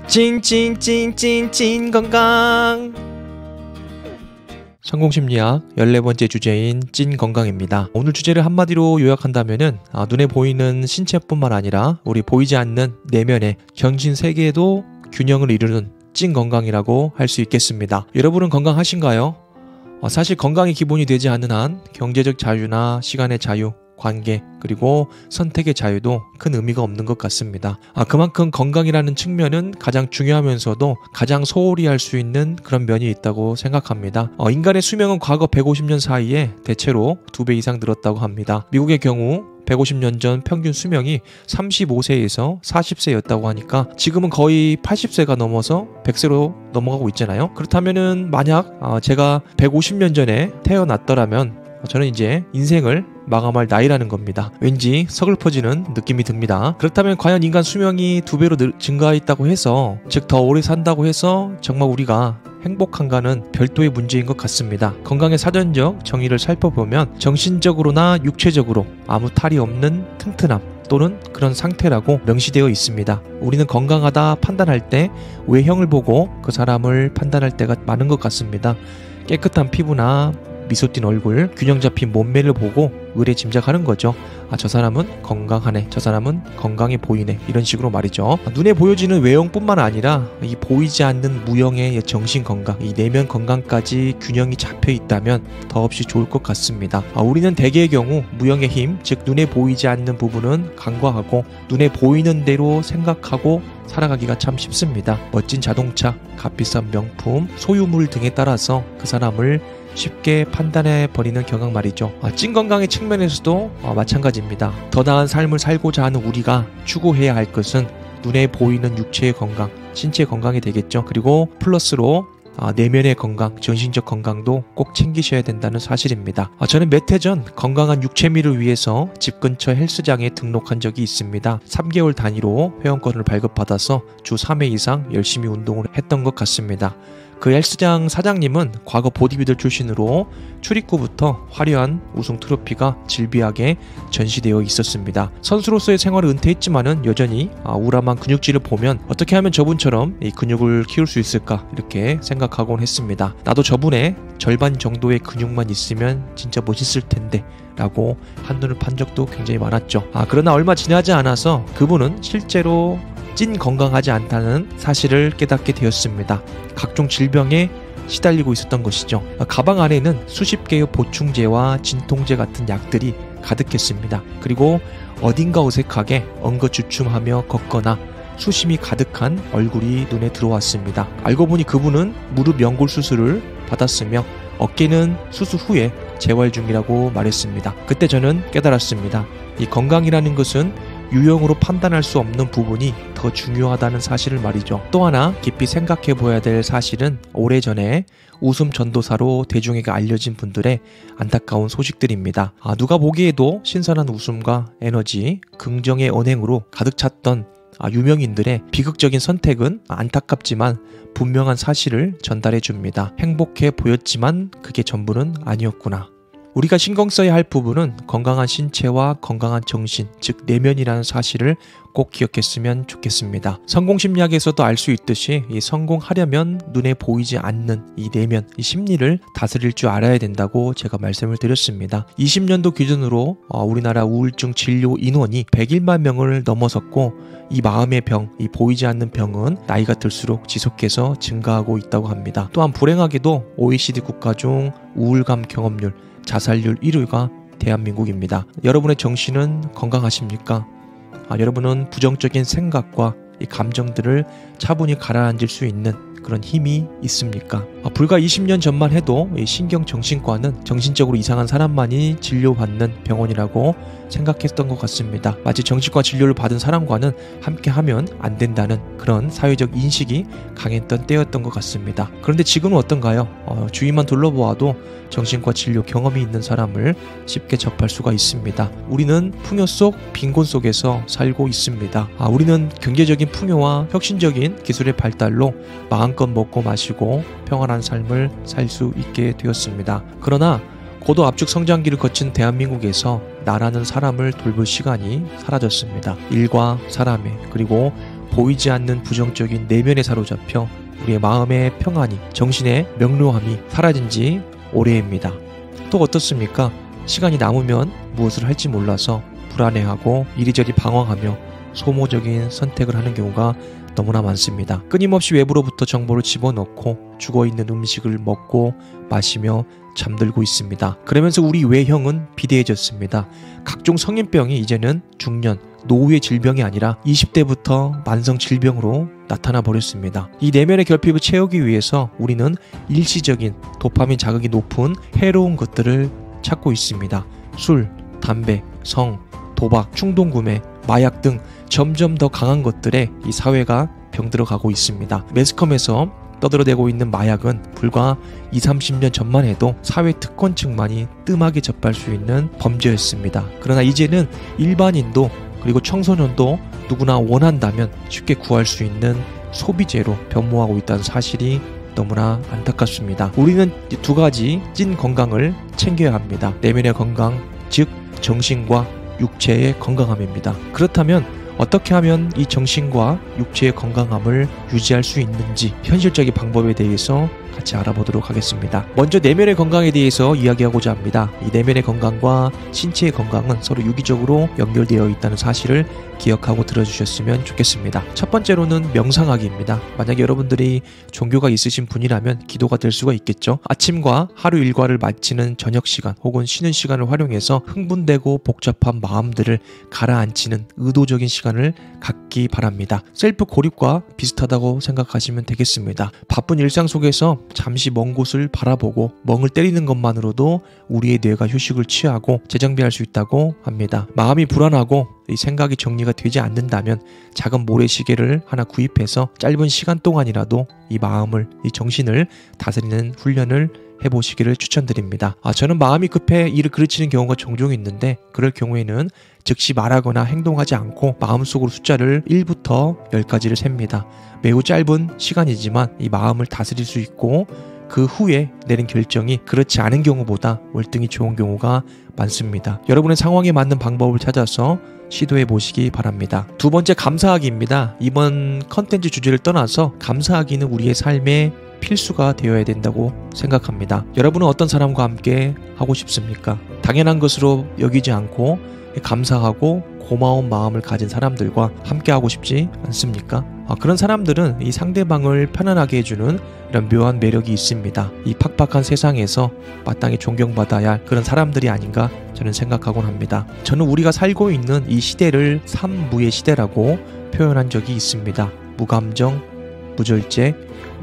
찐찐찐찐찐 건강. 성공심리학 14번째 주제인 찐 건강입니다. 오늘 주제를 한마디로 요약한다면은 눈에 보이는 신체뿐만 아니라 우리 보이지 않는 내면의 정신 세계에도 균형을 이루는 찐 건강이라고 할 수 있겠습니다. 여러분은 건강하신가요? 사실 건강이 기본이 되지 않는 한 경제적 자유나 시간의 자유, 관계, 그리고 선택의 자유도 큰 의미가 없는 것 같습니다. 그만큼 건강이라는 측면은 가장 중요하면서도 가장 소홀히 할 수 있는 그런 면이 있다고 생각합니다. 인간의 수명은 과거 150년 사이에 대체로 2배 이상 늘었다고 합니다. 미국의 경우 150년 전 평균 수명이 35세에서 40세였다고 하니까 지금은 거의 80세가 넘어서 100세로 넘어가고 있잖아요. 그렇다면은 만약 제가 150년 전에 태어났더라면 저는 이제 인생을 마감할 나이라는 겁니다. 왠지 서글퍼지는 느낌이 듭니다. 그렇다면 과연 인간 수명이 2배로 증가했다고 해서, 즉 더 오래 산다고 해서 정말 우리가 행복한가는 별도의 문제인 것 같습니다. 건강의 사전적 정의를 살펴보면 정신적으로나 육체적으로 아무 탈이 없는 튼튼함 또는 그런 상태라고 명시되어 있습니다. 우리는 건강하다 판단할 때 외형을 보고 그 사람을 판단할 때가 많은 것 같습니다. 깨끗한 피부나 미소 띈 얼굴, 균형 잡힌 몸매를 보고 의뢰 짐작하는 거죠. 저 사람은 건강하네, 저 사람은 건강해 보이네, 이런 식으로 말이죠. 눈에 보여지는 외형뿐만 아니라 이 보이지 않는 무형의 정신 건강, 이 내면 건강까지 균형이 잡혀 있다면 더없이 좋을 것 같습니다. 우리는 대개의 경우 무형의 힘, 즉 눈에 보이지 않는 부분은 간과하고 눈에 보이는 대로 생각하고 살아가기가 참 쉽습니다. 멋진 자동차, 값비싼 명품, 소유물 등에 따라서 그 사람을 쉽게 판단해버리는 경향 말이죠. 찐 건강의 측면에서도 마찬가지입니다. 더 나은 삶을 살고자 하는 우리가 추구해야 할 것은 눈에 보이는 육체의 건강, 신체 건강이 되겠죠. 그리고 플러스로 내면의 건강, 정신적 건강도 꼭 챙기셔야 된다는 사실입니다. 저는 몇 해 전 건강한 육체미를 위해서 집 근처 헬스장에 등록한 적이 있습니다. 3개월 단위로 회원권을 발급받아서 주 3회 이상 열심히 운동을 했던 것 같습니다. 그 헬스장 사장님은 과거 보디빌더 출신으로 출입구부터 화려한 우승 트로피가 질비하게 전시되어 있었습니다. 선수로서의 생활을 은퇴했지만은 여전히 우람한 근육질을 보면 어떻게 하면 저분처럼 이 근육을 키울 수 있을까 이렇게 생각하곤 했습니다. 나도 저분의 절반 정도의 근육만 있으면 진짜 멋있을 텐데 라고 한눈을 판 적도 굉장히 많았죠. 그러나 얼마 지나지 않아서 그분은 실제로 찐 건강하지 않다는 사실을 깨닫게 되었습니다. 각종 질병에 시달리고 있었던 것이죠. 가방 안에는 수십 개의 보충제와 진통제 같은 약들이 가득했습니다. 그리고 어딘가 어색하게 엉거주춤하며 걷거나 수심이 가득한 얼굴이 눈에 들어왔습니다. 알고 보니 그분은 무릎 연골 수술을 받았으며 어깨는 수술 후에 재활 중이라고 말했습니다. 그때 저는 깨달았습니다. 이 건강이라는 것은 유형으로 판단할 수 없는 부분이 더 중요하다는 사실을 말이죠. 또 하나 깊이 생각해 보아야 될 사실은 오래전에 웃음 전도사로 대중에게 알려진 분들의 안타까운 소식들입니다. 누가 보기에도 신선한 웃음과 에너지, 긍정의 언행으로 가득 찼던 유명인들의 비극적인 선택은 안타깝지만 분명한 사실을 전달해 줍니다. 행복해 보였지만 그게 전부는 아니었구나. 우리가 신경 써야 할 부분은 건강한 신체와 건강한 정신, 즉 내면이라는 사실을 꼭 기억했으면 좋겠습니다. 성공심리학에서도 알 수 있듯이 이 성공하려면 눈에 보이지 않는 이 내면, 이 심리를 다스릴 줄 알아야 된다고 제가 말씀을 드렸습니다. 20년도 기준으로 우리나라 우울증 진료 인원이 101만 명을 넘어섰고 이 마음의 병, 이 보이지 않는 병은 나이가 들수록 지속해서 증가하고 있다고 합니다. 또한 불행하게도 OECD 국가 중 우울감 경험률, 자살률 1위가 대한민국입니다. 여러분의 정신은 건강하십니까? 여러분은 부정적인 생각과 이 감정들을 차분히 가라앉을 수 있는 그런 힘이 있습니까? 불과 20년 전만 해도 이 신경정신과는 정신적으로 이상한 사람만이 진료받는 병원이라고 생각했던 것 같습니다. 마치 정신과 진료를 받은 사람과는 함께하면 안 된다는 그런 사회적 인식이 강했던 때였던 것 같습니다. 그런데 지금은 어떤가요? 주위만 둘러보아도 정신과 진료 경험이 있는 사람을 쉽게 접할 수가 있습니다. 우리는 풍요 속 빈곤 속에서 살고 있습니다. 우리는 경제적인 풍요와 혁신적인 기술의 발달로 마음껏 먹고 마시고 평안한 삶을 살 수 있게 되었습니다. 그러나 고도 압축 성장기를 거친 대한민국에서 나라는 사람을 돌볼 시간이 사라졌습니다. 일과 사람의 그리고 보이지 않는 부정적인 내면에 사로잡혀 우리의 마음의 평안이, 정신의 명료함이 사라진 지 오래입니다. 또 어떻습니까? 시간이 남으면 무엇을 할지 몰라서 불안해하고 이리저리 방황하며 소모적인 선택을 하는 경우가 너무나 많습니다. 끊임없이 외부로부터 정보를 집어넣고 죽어있는 음식을 먹고 마시며 잠들고 있습니다. 그러면서 우리 외형은 비대해졌습니다. 각종 성인병이 이제는 중년, 노후의 질병이 아니라 20대부터 만성 질병으로 나타나 버렸습니다. 이 내면의 결핍을 채우기 위해서 우리는 일시적인 도파민 자극이 높은 해로운 것들을 찾고 있습니다. 술, 담배, 성, 도박, 충동구매, 마약 등 점점 더 강한 것들에 이 사회가 병들어가고 있습니다. 매스컴에서 떠들어대고 있는 마약은 불과 20-30년 전만 해도 사회 특권층만이 뜸하게 접할 수 있는 범죄였습니다. 그러나 이제는 일반인도 그리고 청소년도 누구나 원한다면 쉽게 구할 수 있는 소비재로 변모하고 있다는 사실이 너무나 안타깝습니다. 우리는 두 가지 찐 건강을 챙겨야 합니다. 내면의 건강, 즉 정신과 육체의 건강함입니다. 그렇다면 어떻게 하면 이 정신과 육체의 건강함을 유지할 수 있는지 현실적인 방법에 대해서 같이 알아보도록 하겠습니다. 먼저 내면의 건강에 대해서 이야기하고자 합니다. 이 내면의 건강과 신체의 건강은 서로 유기적으로 연결되어 있다는 사실을 기억하고 들어주셨으면 좋겠습니다. 첫 번째로는 명상하기입니다. 만약 여러분들이 종교가 있으신 분이라면 기도가 될 수가 있겠죠. 아침과 하루 일과를 마치는 저녁 시간 혹은 쉬는 시간을 활용해서 흥분되고 복잡한 마음들을 가라앉히는 의도적인 시간을 갖기 바랍니다. 셀프 고립과 비슷하다고 생각하시면 되겠습니다. 바쁜 일상 속에서 잠시 먼 곳을 바라보고 멍을 때리는 것만으로도 우리의 뇌가 휴식을 취하고 재정비할 수 있다고 합니다. 마음이 불안하고 이 생각이 정리가 되지 않는다면 작은 모래시계를 하나 구입해서 짧은 시간 동안이라도 이 마음을, 이 정신을 다스리는 훈련을 해보시기를 추천드립니다. 저는 마음이 급해 일을 그르치는 경우가 종종 있는데 그럴 경우에는 즉시 말하거나 행동하지 않고 마음속으로 숫자를 1부터 10까지를 셉니다. 매우 짧은 시간이지만 이 마음을 다스릴 수 있고 그 후에 내린 결정이 그렇지 않은 경우보다 월등히 좋은 경우가 많습니다. 여러분의 상황에 맞는 방법을 찾아서 시도해 보시기 바랍니다. 두 번째, 감사하기입니다. 이번 컨텐츠 주제를 떠나서 감사하기는 우리의 삶의 필수가 되어야 된다고 생각합니다. 여러분은 어떤 사람과 함께 하고 싶습니까? 당연한 것으로 여기지 않고 감사하고 고마운 마음을 가진 사람들과 함께 하고 싶지 않습니까? 그런 사람들은 이 상대방을 편안하게 해주는 이런 묘한 매력이 있습니다. 이 팍팍한 세상에서 마땅히 존경받아야 할 그런 사람들이 아닌가 저는 생각하곤 합니다. 저는 우리가 살고 있는 이 시대를 삼무의 시대라고 표현한 적이 있습니다. 무감정, 무절제,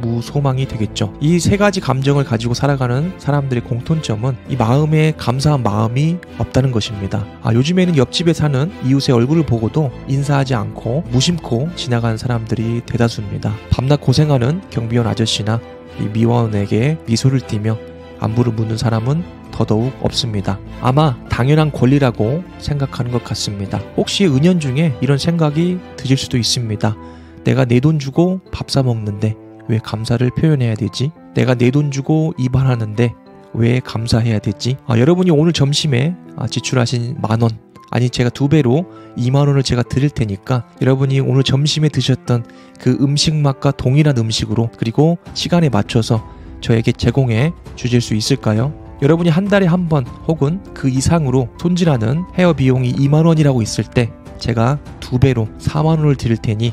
무소망이 되겠죠. 이 세 가지 감정을 가지고 살아가는 사람들의 공통점은 이 마음에 감사한 마음이 없다는 것입니다. 요즘에는 옆집에 사는 이웃의 얼굴을 보고도 인사하지 않고 무심코 지나가는 사람들이 대다수입니다. 밤낮 고생하는 경비원 아저씨나 이 미화원에게 미소를 띠며 안부를 묻는 사람은 더더욱 없습니다. 아마 당연한 권리라고 생각하는 것 같습니다. 혹시 은연중에 이런 생각이 드실 수도 있습니다. 내가 내 돈 주고 밥 사 먹는데 왜 감사를 표현해야 되지? 내가 내 돈 주고 입안하는데 왜 감사해야 되지? 여러분이 오늘 점심에 지출하신 10,000원, 아니 제가 2배로 20,000원을 제가 드릴 테니까 여러분이 오늘 점심에 드셨던 그 음식 맛과 동일한 음식으로 그리고 시간에 맞춰서 저에게 제공해 주실 수 있을까요? 여러분이 한 달에 한 번 혹은 그 이상으로 손질하는 헤어 비용이 20,000원이라고 있을 때 제가 2배로 40,000원을 드릴 테니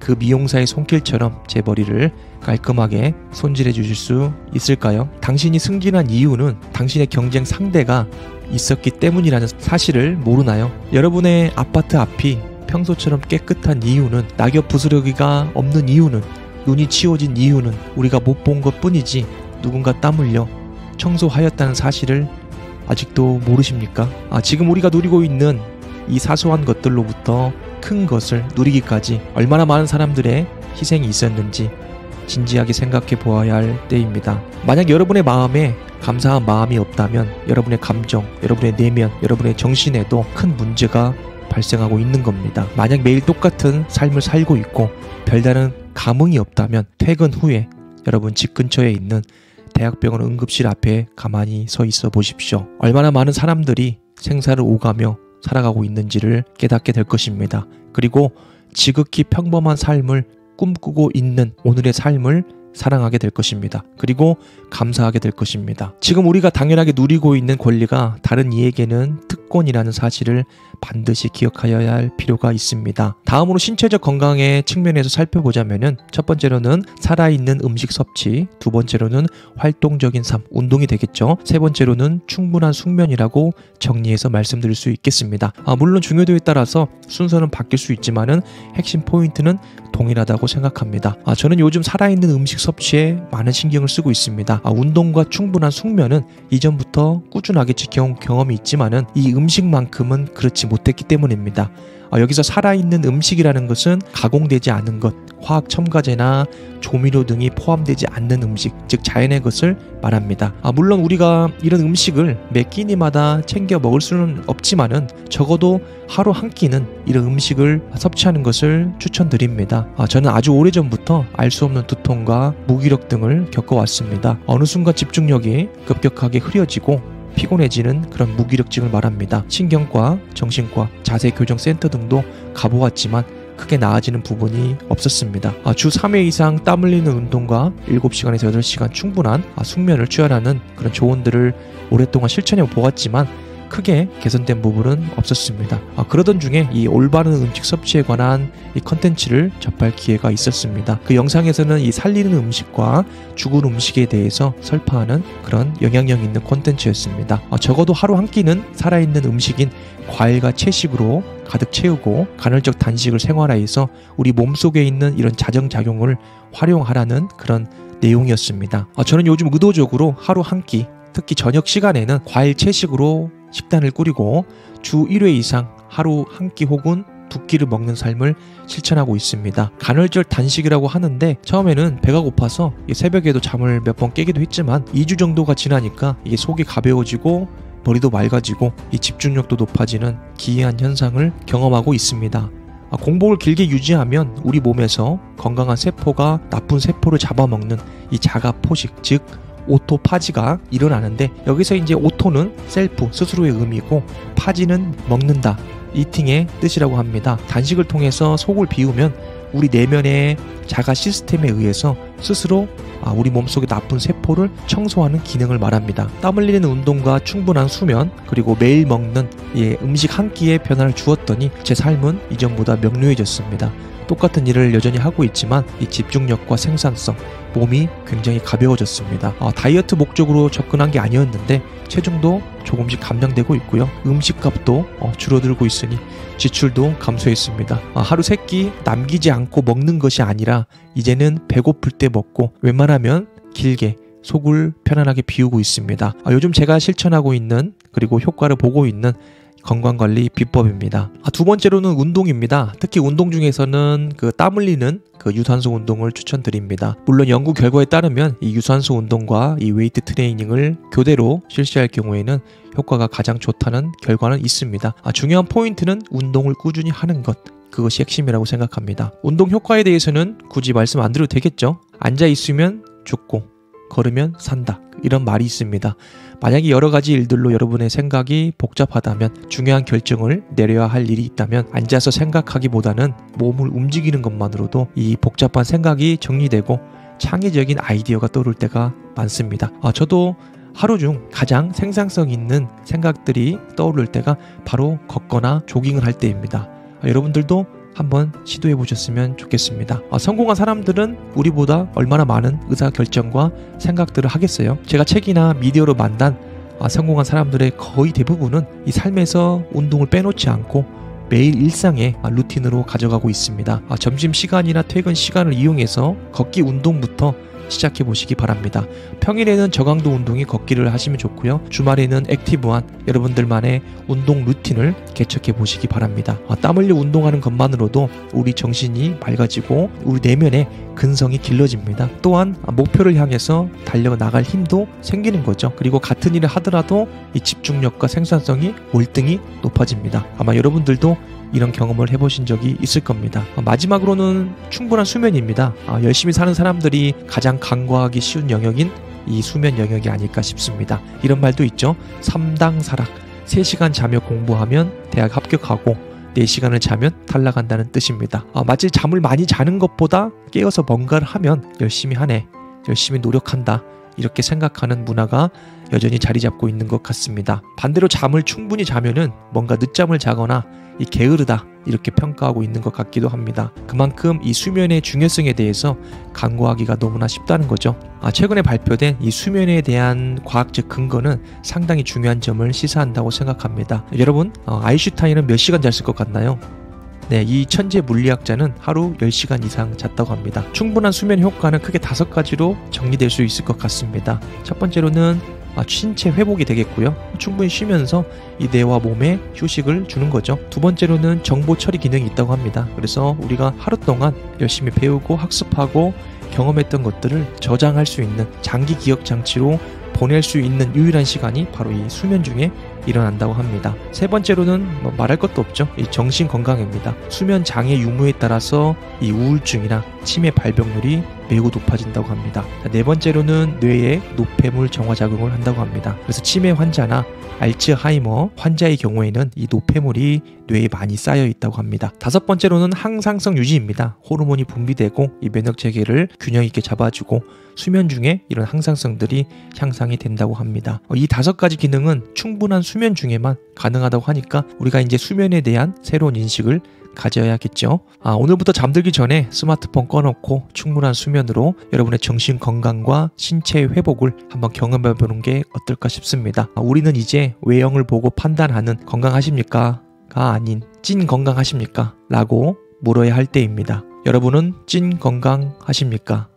그 미용사의 손길처럼 제 머리를 깔끔하게 손질해 주실 수 있을까요? 당신이 승진한 이유는 당신의 경쟁 상대가 있었기 때문이라는 사실을 모르나요? 여러분의 아파트 앞이 평소처럼 깨끗한 이유는, 낙엽 부스러기가 없는 이유는, 눈이 치워진 이유는 우리가 못 본 것 뿐이지 누군가 땀 흘려 청소하였다는 사실을 아직도 모르십니까? 지금 우리가 누리고 있는 이 사소한 것들로부터 큰 것을 누리기까지 얼마나 많은 사람들의 희생이 있었는지 진지하게 생각해 보아야 할 때입니다. 만약 여러분의 마음에 감사한 마음이 없다면 여러분의 감정, 여러분의 내면, 여러분의 정신에도 큰 문제가 발생하고 있는 겁니다. 만약 매일 똑같은 삶을 살고 있고 별다른 감흥이 없다면 퇴근 후에 여러분 집 근처에 있는 대학병원 응급실 앞에 가만히 서 있어 보십시오. 얼마나 많은 사람들이 생사를 오가며 살아가고 있는지를 깨닫게 될 것입니다. 그리고 지극히 평범한 삶을 꿈꾸고 있는 오늘의 삶을 사랑하게 될 것입니다. 그리고 감사하게 될 것입니다. 지금 우리가 당연하게 누리고 있는 권리가 다른 이에게는 특권이라는 사실을 반드시 기억하여야 할 필요가 있습니다. 다음으로 신체적 건강의 측면에서 살펴보자면은 첫 번째로는 살아있는 음식 섭취, 두 번째로는 활동적인 삶, 운동이 되겠죠. 세 번째로는 충분한 숙면이라고 정리해서 말씀드릴 수 있겠습니다. 물론 중요도에 따라서 순서는 바뀔 수 있지만은 핵심 포인트는 동일하다고 생각합니다. 저는 요즘 살아있는 음식 섭취에 많은 신경을 쓰고 있습니다. 운동과 충분한 숙면은 이전부터 꾸준하게 지켜온 경험이 있지만은 이 음식만큼은 그렇지 못했기 때문입니다. 여기서 살아있는 음식이라는 것은 가공되지 않은 것, 화학 첨가제나 조미료 등이 포함되지 않는 음식, 즉 자연의 것을 말합니다. 물론 우리가 이런 음식을 매 끼니마다 챙겨 먹을 수는 없지만은 적어도 하루 한 끼는 이런 음식을 섭취하는 것을 추천드립니다. 저는 아주 오래전부터 알 수 없는 두통과 무기력 등을 겪어왔습니다. 어느 순간 집중력이 급격하게 흐려지고 피곤해지는 그런 무기력증을 말합니다. 신경과, 정신과, 자세교정센터 등도 가보았지만 크게 나아지는 부분이 없었습니다. 주 3회 이상 땀 흘리는 운동과 7시간에서 8시간 충분한 숙면을 취하라는 그런 조언들을 오랫동안 실천해 보았지만 크게 개선된 부분은 없었습니다. 그러던 중에 이 올바른 음식 섭취에 관한 이 컨텐츠를 접할 기회가 있었습니다. 그 영상에서는 이 살리는 음식과 죽은 음식에 대해서 설파하는 그런 영향력 있는 콘텐츠였습니다. 적어도 하루 한 끼는 살아있는 음식인 과일과 채식으로 가득 채우고 간헐적 단식을 생활화해서 우리 몸속에 있는 이런 자정작용을 활용하라는 그런 내용이었습니다. 저는 요즘 의도적으로 하루 한 끼, 특히 저녁 시간에는 과일 채식으로 식단을 꾸리고 주 1회 이상 하루 한 끼 혹은 두 끼를 먹는 삶을 실천하고 있습니다. 간헐적 단식이라고 하는데 처음에는 배가 고파서 새벽에도 잠을 몇 번 깨기도 했지만 2주 정도가 지나니까 이게 속이 가벼워지고 머리도 맑아지고 이 집중력도 높아지는 기이한 현상을 경험하고 있습니다. 공복을 길게 유지하면 우리 몸에서 건강한 세포가 나쁜 세포를 잡아먹는 이 자가 포식, 즉 오토파지가 일어나는데 여기서 이제 오토는 셀프, 스스로의 의미고 파지는 먹는다, 이팅의 뜻이라고 합니다. 단식을 통해서 속을 비우면 우리 내면의 자가 시스템에 의해서 스스로 우리 몸속의 나쁜 세포를 청소하는 기능을 말합니다. 땀 흘리는 운동과 충분한 수면 그리고 매일 먹는 음식 한 끼에 변화를 주었더니 제 삶은 이전보다 명료해졌습니다. 똑같은 일을 여전히 하고 있지만 이 집중력과 생산성, 몸이 굉장히 가벼워졌습니다. 다이어트 목적으로 접근한 게 아니었는데 체중도 조금씩 감량되고 있고요. 음식값도 줄어들고 있으니 지출도 감소했습니다. 하루 3끼 남기지 않고 먹는 것이 아니라 이제는 배고플 때 먹고 웬만하면 길게 속을 편안하게 비우고 있습니다. 요즘 제가 실천하고 있는 그리고 효과를 보고 있는 건강관리 비법입니다. 두 번째로는 운동입니다. 특히 운동 중에서는 땀 흘리는 유산소 운동을 추천드립니다. 물론 연구 결과에 따르면 이 유산소 운동과 이 웨이트 트레이닝을 교대로 실시할 경우에는 효과가 가장 좋다는 결과는 있습니다. 중요한 포인트는 운동을 꾸준히 하는 것, 그것이 핵심이라고 생각합니다. 운동 효과에 대해서는 굳이 말씀 안 드려도 되겠죠. 앉아 있으면 죽고 걸으면 산다, 이런 말이 있습니다. 만약에 여러 가지 일들로 여러분의 생각이 복잡하다면, 중요한 결정을 내려야 할 일이 있다면 앉아서 생각하기보다는 몸을 움직이는 것만으로도 이 복잡한 생각이 정리되고 창의적인 아이디어가 떠오를 때가 많습니다. 저도 하루 중 가장 생산성 있는 생각들이 떠오를 때가 바로 걷거나 조깅을 할 때입니다. 여러분들도 한번 시도해 보셨으면 좋겠습니다. 성공한 사람들은 우리보다 얼마나 많은 의사결정과 생각들을 하겠어요. 제가 책이나 미디어로 만난 성공한 사람들의 거의 대부분은 이 삶에서 운동을 빼놓지 않고 매일 일상의 루틴으로 가져가고 있습니다. 점심시간이나 퇴근 시간을 이용해서 걷기 운동부터 시작해 보시기 바랍니다. 평일에는 저강도 운동이 걷기를 하시면 좋고요. 주말에는 액티브한 여러분들만의 운동 루틴을 개척해 보시기 바랍니다. 땀 흘려 운동하는 것만으로도 우리 정신이 맑아지고 우리 내면의 근성이 길러집니다. 또한 목표를 향해서 달려나갈 힘도 생기는 거죠. 그리고 같은 일을 하더라도 이 집중력과 생산성이 월등히 높아집니다. 아마 여러분들도 이런 경험을 해보신 적이 있을 겁니다. 마지막으로는 충분한 수면입니다. 열심히 사는 사람들이 가장 간과하기 쉬운 영역인 이 수면 영역이 아닐까 싶습니다. 이런 말도 있죠. 3당 사락, 3시간 자며 공부하면 대학 합격하고 4시간을 자면 탈락한다는 뜻입니다. 마치 잠을 많이 자는 것보다 깨어서 뭔가를 하면 열심히 하네, 열심히 노력한다, 이렇게 생각하는 문화가 여전히 자리 잡고 있는 것 같습니다. 반대로 잠을 충분히 자면은 뭔가 늦잠을 자거나 이 게으르다, 이렇게 평가하고 있는 것 같기도 합니다. 그만큼 이 수면의 중요성에 대해서 간과하기가 너무나 쉽다는 거죠. 최근에 발표된 이 수면에 대한 과학적 근거는 상당히 중요한 점을 시사한다고 생각합니다. 여러분, 아인슈타인은 몇 시간 잤을 것 같나요? 네, 이 천재 물리학자는 하루 10시간 이상 잤다고 합니다. 충분한 수면 효과는 크게 5가지로 정리될 수 있을 것 같습니다. 첫 번째로는 신체 회복이 되겠고요. 충분히 쉬면서 이 뇌와 몸에 휴식을 주는 거죠. 두 번째로는 정보 처리 기능이 있다고 합니다. 그래서 우리가 하루 동안 열심히 배우고 학습하고 경험했던 것들을 저장할 수 있는 장기 기억 장치로 보낼 수 있는 유일한 시간이 바로 이 수면 중에 일어난다고 합니다. 세 번째로는 말할 것도 없죠. 이 정신 건강입니다. 수면 장애 유무에 따라서 이 우울증이나 치매 발병률이 매우 높아진다고 합니다. 네 번째로는 뇌에 노폐물 정화 작용을 한다고 합니다. 그래서 치매 환자나 알츠하이머 환자의 경우에는 이 노폐물이 뇌에 많이 쌓여 있다고 합니다. 다섯 번째로는 항상성 유지입니다. 호르몬이 분비되고 이 면역 체계를 균형 있게 잡아주고 수면 중에 이런 항상성들이 향상이 된다고 합니다. 이 5가지 기능은 충분한 수면 중에만 가능하다고 하니까 우리가 이제 수면에 대한 새로운 인식을 가져야겠죠. 오늘부터 잠들기 전에 스마트폰 꺼놓고 충분한 수면으로 여러분의 정신 건강과 신체 회복을 한번 경험해 보는 게 어떨까 싶습니다. 우리는 이제 외형을 보고 판단하는 건강하십니까? 가 아닌 찐 건강하십니까? 라고 물어야 할 때입니다. 여러분은 찐 건강하십니까?